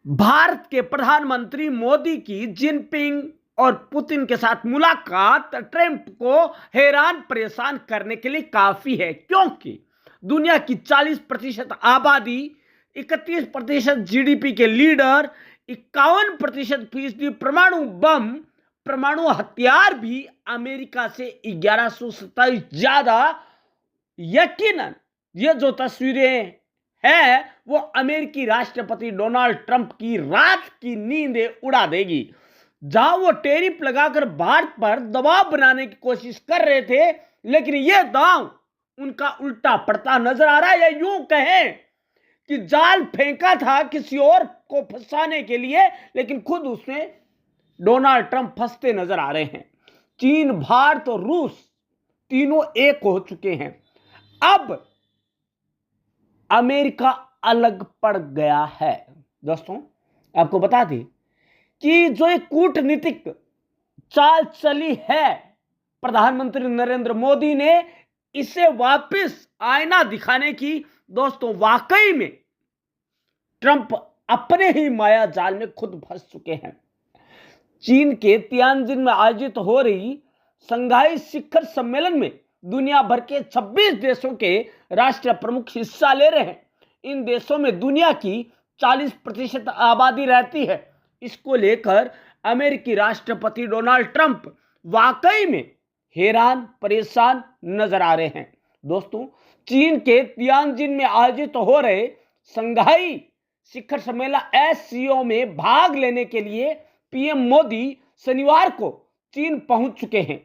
भारत के प्रधानमंत्री मोदी की जिनपिंग और पुतिन के साथ मुलाकात ट्रंप को हैरान परेशान करने के लिए काफी है, क्योंकि दुनिया की 40% आबादी, 31% जीडीपी के लीडर, 51% परमाणु बम, परमाणु हथियार भी अमेरिका से 1127 ज्यादा। यकीनन ये जो तस्वीरें है वो अमेरिकी राष्ट्रपति डोनाल्ड ट्रंप की रात की नींदें उड़ा देगी। जहां वो टैरिफ लगाकर भारत पर दबाव बनाने की कोशिश कर रहे थे, लेकिन यह दांव उनका उल्टा पड़ता नजर आ रहा है। या यूं कहें कि जाल फेंका था किसी और को फंसाने के लिए, लेकिन खुद उसमें डोनाल्ड ट्रंप फंसते नजर आ रहे हैं। चीन, भारत और रूस तीनों एक हो चुके हैं। अब अमेरिका अलग पड़ गया है। दोस्तों, आपको बता दें कि जो एक कूटनीतिक चाल चली है प्रधानमंत्री नरेंद्र मोदी ने, इसे वापस आईना दिखाने की, दोस्तों वाकई में ट्रंप अपने ही माया जाल में खुद फंस चुके हैं। चीन के तियानजिन में आयोजित हो रही शंघाई शिखर सम्मेलन में दुनिया भर के 26 देशों के राष्ट्र प्रमुख हिस्सा ले रहे हैं। इन देशों में दुनिया की 40% आबादी रहती है। इसको लेकर अमेरिकी राष्ट्रपति डोनाल्ड ट्रंप वाकई में हैरान परेशान नजर आ रहे हैं। दोस्तों, चीन के तियानजिन में आयोजित हो रहे शंघाई शिखर सम्मेलन एससीओ में भाग लेने के लिए पीएम मोदी शनिवार को चीन पहुंच चुके हैं।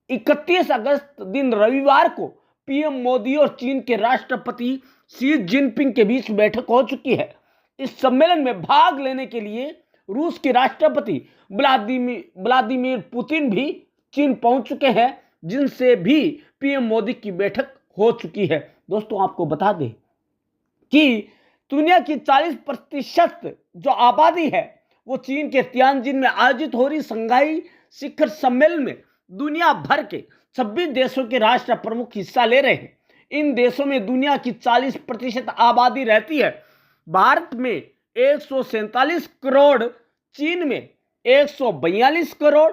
31 अगस्त दिन रविवार को पीएम मोदी और चीन के राष्ट्रपति शी जिनपिंग के बीच बैठक हो चुकी है। इस सम्मेलन में भाग लेने के लिए रूस के राष्ट्रपति व्लादिमीर पुतिन भी चीन पहुंच चुके हैं, जिनसे भी पीएम मोदी की बैठक हो चुकी है। दोस्तों, आपको बता दें कि दुनिया की 40% जो आबादी है वो चीन के तियानजिन में आयोजित हो रही शंघाई शिखर सम्मेलन में दुनिया भर के 26 देशों के राष्ट्र प्रमुख हिस्सा ले रहे हैं। इन देशों में दुनिया की 40% आबादी रहती है। भारत में 147 करोड़, चीन में 142 करोड़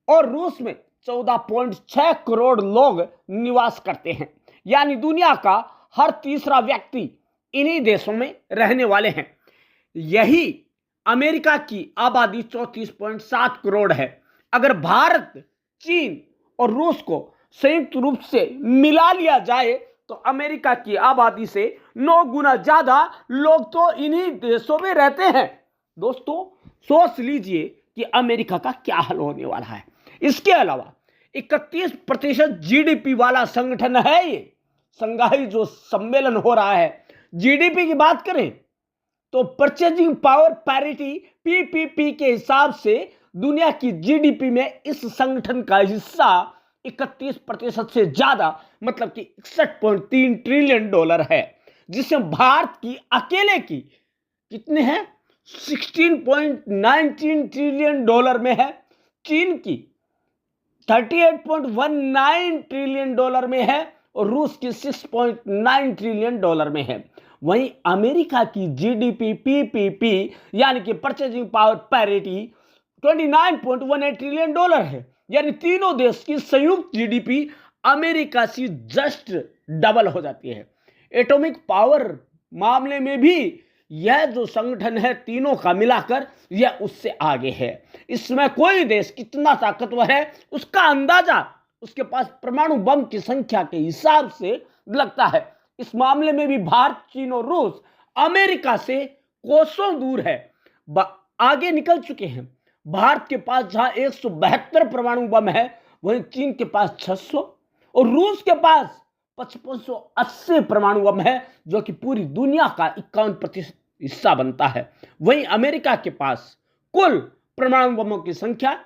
और रूस में 14.6 करोड़ लोग निवास करते हैं। यानी दुनिया का हर तीसरा व्यक्ति इन्हीं देशों में रहने वाले हैं। यही अमेरिका की आबादी 34.7 करोड़ है। अगर भारत, चीन और रूस को संयुक्त रूप से मिला लिया जाए तो अमेरिका की आबादी से 9 गुना ज्यादा लोग तो इन्हीं देशों में रहते हैं। दोस्तों, सोच लीजिए कि अमेरिका का क्या हाल होने वाला है। इसके अलावा 31% जीडीपी वाला संगठन है ये शंघाई जो सम्मेलन हो रहा है। जीडीपी की बात करें तो परचेजिंग पावर पैरिटी पीपीपी के हिसाब से दुनिया की जीडीपी में इस संगठन का हिस्सा 31% से ज्यादा, मतलब कि 61.3 ट्रिलियन डॉलर है, जिसमें भारत की अकेले की कितने हैं, 16.19 ट्रिलियन डॉलर में है। चीन की 38.19 ट्रिलियन डॉलर में है और रूस की 6.9 ट्रिलियन डॉलर में है। वहीं अमेरिका की जीडीपी पीपीपी यानी कि purchasing power parity 29.18 trillion dollar है। यानी तीनों देश की संयुक्त जीडीपी अमेरिका से जस्ट डबल हो जाती है। एटॉमिक पावर मामले में भी यह जो संगठन है तीनों का मिलाकर यह उससे आगे है। इसमें कोई देश कितना ताकतवर है उसका अंदाजा उसके पास परमाणु बम की संख्या के हिसाब से लगता है। इस मामले में भी भारत, चीन और रूस अमेरिका से कोसों दूर है, आगे निकल चुके हैं। भारत के पास जहां 172 परमाणु बम है, वहीं चीन के पास 600 और रूस के पास 5580 परमाणु बम है, जो कि पूरी दुनिया का 51% हिस्सा बनता है। वहीं अमेरिका के पास कुल परमाणु बमों की संख्या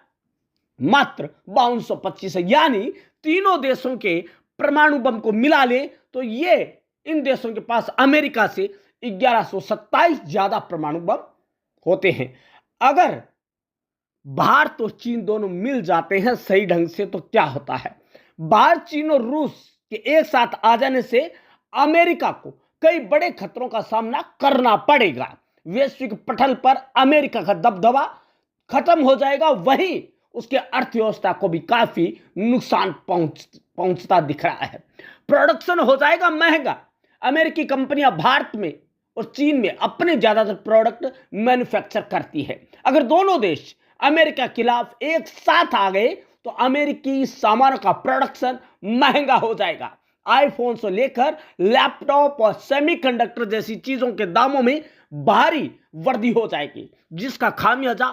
मात्र 5225 है। यानी तीनों देशों के परमाणु बम को मिला ले तो ये इन देशों के पास अमेरिका से 1127 ज्यादा परमाणु बम होते हैं। अगर भारत और चीन दोनों मिल जाते हैं सही ढंग से तो क्या होता है, भारत, चीन और रूस के एक साथ आ जाने से अमेरिका को कई बड़े खतरों का सामना करना पड़ेगा। वैश्विक पटल पर अमेरिका का दबदबा खत्म हो जाएगा, वहीं उसके अर्थव्यवस्था को भी काफी नुकसान पहुंचता दिख रहा है। प्रोडक्शन हो जाएगा महंगा। अमेरिकी कंपनियां भारत में और चीन में अपने ज्यादातर प्रोडक्ट मैन्युफैक्चर करती है। अगर दोनों देश अमेरिका के खिलाफ एक साथ आ गए तो अमेरिकी सामानों का प्रोडक्शन महंगा हो जाएगा। आईफोन से लेकर लैपटॉप और सेमीकंडक्टर जैसी चीजों के दामों में भारी वृद्धि हो जाएगी, जिसका खामियाजा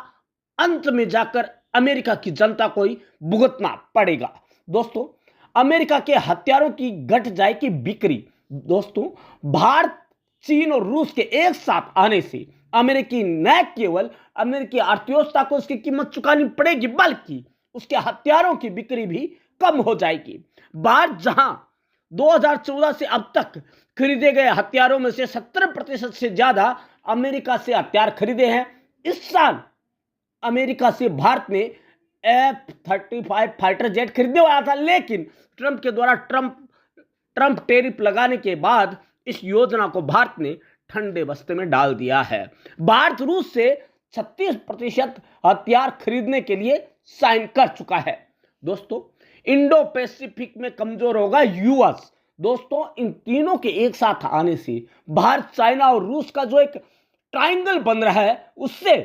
अंत में जाकर अमेरिका की जनता को ही भुगतना पड़ेगा। दोस्तों, अमेरिका के हथियारों की घट जाएगी बिक्री। दोस्तों, भारत, चीन और रूस के एक साथ आने से अमेरिकी न केवल अमेरिकी अर्थव्यवस्था को उसकी कीमत चुकानी पड़ेगी, बल्कि उसके हथियारों की बिक्री भी कम हो जाएगी। भारत जहां 2014 से अब तक खरीदे गए हथियारों में से 70% से ज्यादा अमेरिका से हथियार खरीदे हैं, इस साल अमेरिका से भारत ने F-35 फाइटर जेट खरीदने वाला था, लेकिन ट्रंप के द्वारा ट्रंप टैरिफ लगाने के बाद इस योजना को भारत ने ठंडे बस्ते में डाल दिया है। भारत रूस से 36% हथियार खरीदने के लिए साइन कर चुका है। दोस्तों, इंडो पैसिफिक में कमजोर होगा यूएस। दोस्तों, इन तीनों के एक साथ आने से भारत, चाइना और रूस का जो एक ट्रायंगल बन रहा है, उससे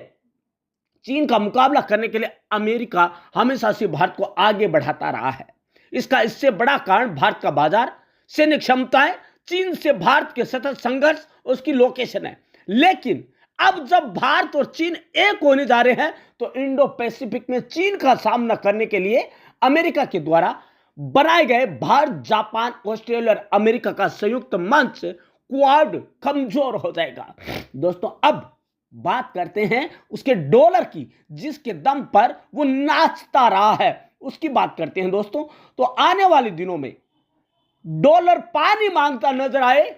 चीन का मुकाबला करने के लिए अमेरिका हमेशा से भारत को आगे बढ़ाता रहा है। इससे बड़ा कारण भारत का बाजार, सैन्य क्षमताएं, चीन से भारत के सतत संघर्ष, उसकी लोकेशन है। लेकिन अब जब भारत और चीन एक होने जा रहे हैं तो इंडो पैसिफिक में चीन का सामना करने के लिए अमेरिका के द्वारा बनाए गए भारत, जापान, ऑस्ट्रेलिया और अमेरिका का संयुक्त मंच क्वाड कमजोर हो जाएगा। दोस्तों, अब बात करते हैं उसके डॉलर की, जिसके दम पर वो नाचता रहा है, उसकी बात करते हैं। दोस्तों, तो आने वाले दिनों में डॉलर पानी मांगता नजर आए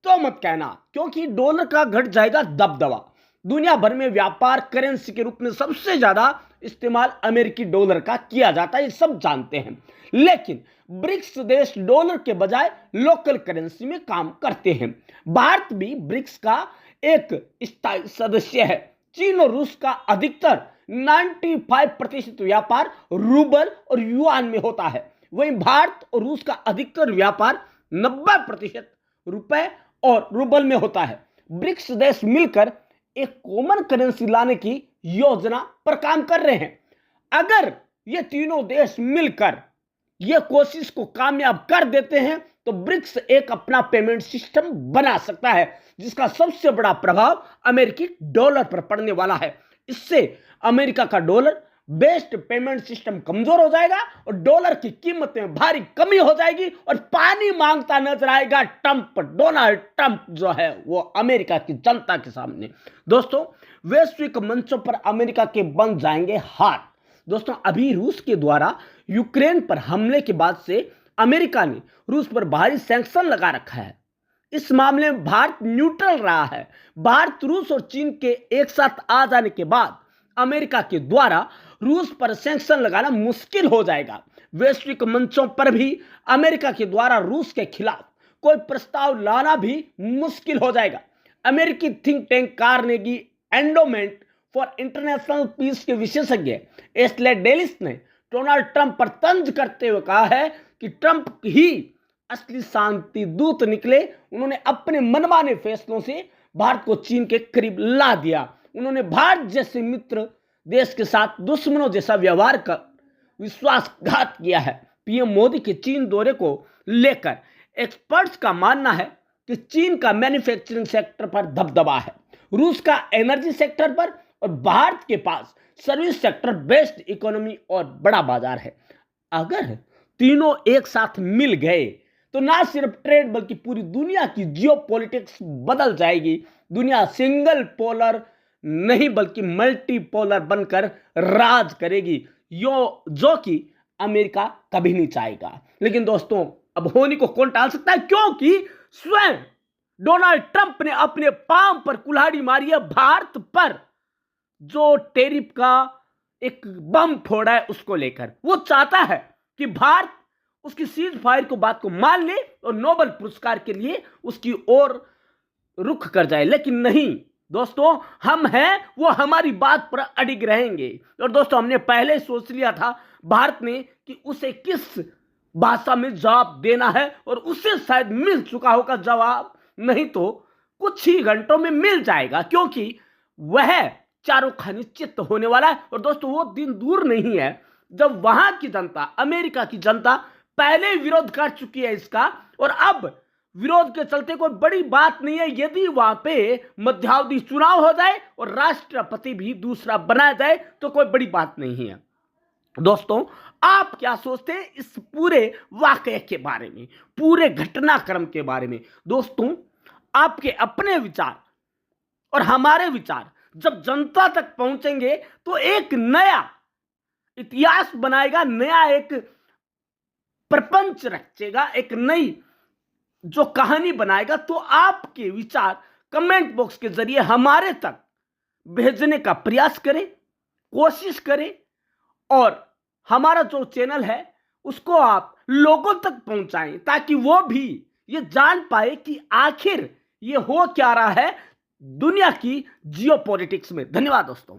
तो मत कहना, क्योंकि डॉलर का घट जाएगा दबदबा। दुनिया भर में व्यापार करेंसी के रूप में सबसे ज्यादा इस्तेमाल अमेरिकी डॉलर का किया जाता है, ये सब जानते हैं। लेकिन ब्रिक्स देश डॉलर के बजाय लोकल करेंसी में काम करते हैं। भारत भी ब्रिक्स का एक स्थायी सदस्य है। चीन और रूस का अधिकतर 95% व्यापार रूबल और युआन में होता है, वहीं भारत और रूस का अधिकतर व्यापार 90% रुपए और रूबल में होता है। ब्रिक्स देश मिलकर एक कॉमन करेंसी लाने की योजना पर काम कर रहे हैं। अगर ये तीनों देश मिलकर ये कोशिश को कामयाब कर देते हैं तो ब्रिक्स एक अपना पेमेंट सिस्टम बना सकता है, जिसका सबसे बड़ा प्रभाव अमेरिकी डॉलर पर पड़ने वाला है। इससे अमेरिका का डॉलर बेस्ड पेमेंट सिस्टम कमजोर हो जाएगा और डॉलर की कीमत में भारी कमी हो जाएगी और पानी मांगता नजर आएगा डोनाल्ड ट्रंप जो है वो अमेरिका की जनता के सामने। दोस्तों, वैश्विक मंचों पर अमेरिका के बन जाएंगे हाथ। दोस्तों, अभी रूस के द्वारा यूक्रेन पर हमले के बाद से अमेरिका ने रूस पर भारी सैंक्शन लगा रखा है। इस मामले में भारत न्यूट्रल रहा है। भारत, रूस और चीन के एक साथ आ जाने के बाद अमेरिका के द्वारा रूस पर सैंक्शन लगाना मुश्किल हो जाएगा। वैश्विक मंचों पर भी अमेरिका के द्वारा रूस के खिलाफ कोई प्रस्ताव लाना भी मुश्किल हो जाएगा। अमेरिकी think tank Carnegie Endowment for International Peace के विशेषज्ञ एस्ले डेलिस ने डोनाल्ड ट्रंप पर तंज करते हुए कहा है कि ट्रंप ही असली शांति दूत निकले। उन्होंने अपने मनमाने फैसलों से भारत को चीन के करीब ला दिया। उन्होंने भारत जैसे मित्र देश के साथ दुश्मनों जैसा व्यवहार कर विश्वासघात किया है। पीएम मोदी के चीन दौरे को लेकर एक्सपर्ट्स का मानना है कि चीन का मैन्युफैक्चरिंग सेक्टर पर दबदबा है, रूस का एनर्जी सेक्टर पर और भारत के पास सर्विस सेक्टर बेस्ड इकोनॉमी और बड़ा बाजार है। अगर तीनों एक साथ मिल गए तो ना सिर्फ ट्रेड बल्कि पूरी दुनिया की जियोपॉलिटिक्स बदल जाएगी। दुनिया सिंगल पोलर नहीं बल्कि मल्टीपोलर बनकर राज करेगी, जो कि अमेरिका कभी नहीं चाहेगा। लेकिन दोस्तों, अब होने को कौन टाल सकता है, क्योंकि स्वयं डोनाल्ड ट्रंप ने अपने पांव पर कुल्हाड़ी मारी है। भारत पर जो टैरिफ का एक बम फोड़ा है उसको लेकर वो चाहता है कि भारत उसकी सीज फायर को बात को मान ले और नोबेल पुरस्कार के लिए उसकी ओर रुख कर जाए। लेकिन नहीं, दोस्तों हम हैं, वो हमारी बात पर अडिग रहेंगे। और दोस्तों हमने पहले सोच लिया था भारत ने कि उसे किस भाषा में जवाब देना है, और उसे शायद मिल चुका होगा जवाब, नहीं तो कुछ ही घंटों में मिल जाएगा, क्योंकि वह चारों खाने चित्त होने वाला है। और दोस्तों वो दिन दूर नहीं है जब वहां की जनता, अमेरिका की जनता पहले विरोध कर चुकी है इसका, और अब विरोध के चलते कोई बड़ी बात नहीं है यदि वहां पे मध्यावधि चुनाव हो जाए और राष्ट्रपति भी दूसरा बनाया जाए, तो कोई बड़ी बात नहीं है। दोस्तों आप क्या सोचते हैं इस पूरे वाकये के बारे में, पूरे घटनाक्रम के बारे में? दोस्तों आपके अपने विचार और हमारे विचार जब जनता तक पहुंचेंगे तो एक नया इतिहास बनाएगा, नया एक प्रपंच रचेगा, एक नई जो कहानी बनाएगा। तो आपके विचार कमेंट बॉक्स के जरिए हमारे तक भेजने का प्रयास करें, कोशिश करें, और हमारा जो चैनल है उसको आप लोगों तक पहुंचाएं, ताकि वो भी ये जान पाए कि आखिर ये हो क्या रहा है दुनिया की जियोपॉलिटिक्स में। धन्यवाद दोस्तों।